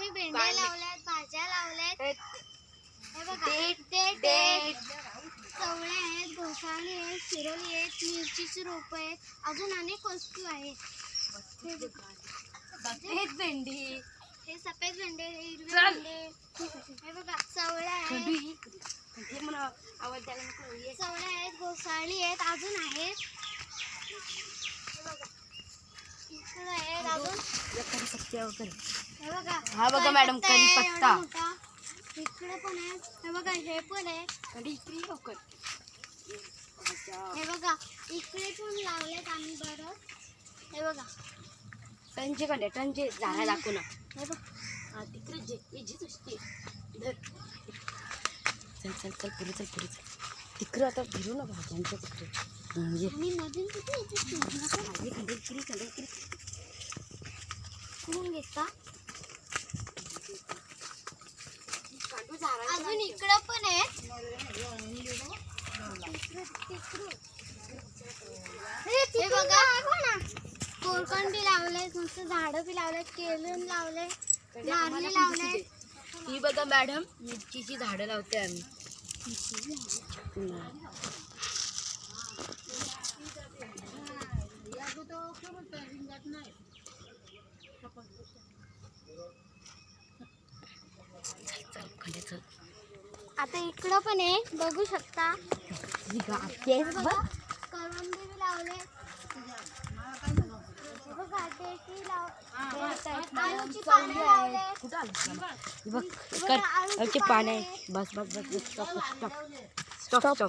मी भेंड्या लावल्यात, भाज्या लावल्यात. हे बघा देठ चवळे आहेत, घोसाळी आहेत, शिरोली आहेत, मिरचीची रोप आहेत, अजून अनेक वस्तू आहेत. सफेद भेंडी, हे सफेद भेंडे, हे हिरवे भेंडे. हे बघा चवळे आहेत, चवळे आहेत, घोसाळी आहेत, अजून आहेत. हे बघा इकडे आहेत अजून. हे बघा हा बघा मॅडम कढीपत्ता. इकडे पण आहे. हे बघा हे पण आहे. हे बघा इकडे पण लावलेत आम्ही बरं. हे बघा टंचे झाडा दाखव ना. हे बघ तिकडे चल पुढे तिकडे आता फिरू ना भाज्यांच्या तिकडे. आणि नदीन कुठे कुठून घेता. अजून इकडं पण आहे. हे बघा कोरकंडी लावले, मस्त झाडं बी लावले, केळून लावले, नारळी लावले. ही बघा मॅडम मिरचीची झाडं लावते आम्ही. आता इकडं पण आहे बघू शकता. करवंदी बी लावले. बघा देठी आलूची पाने लावले. आमचे पाने. Bus stop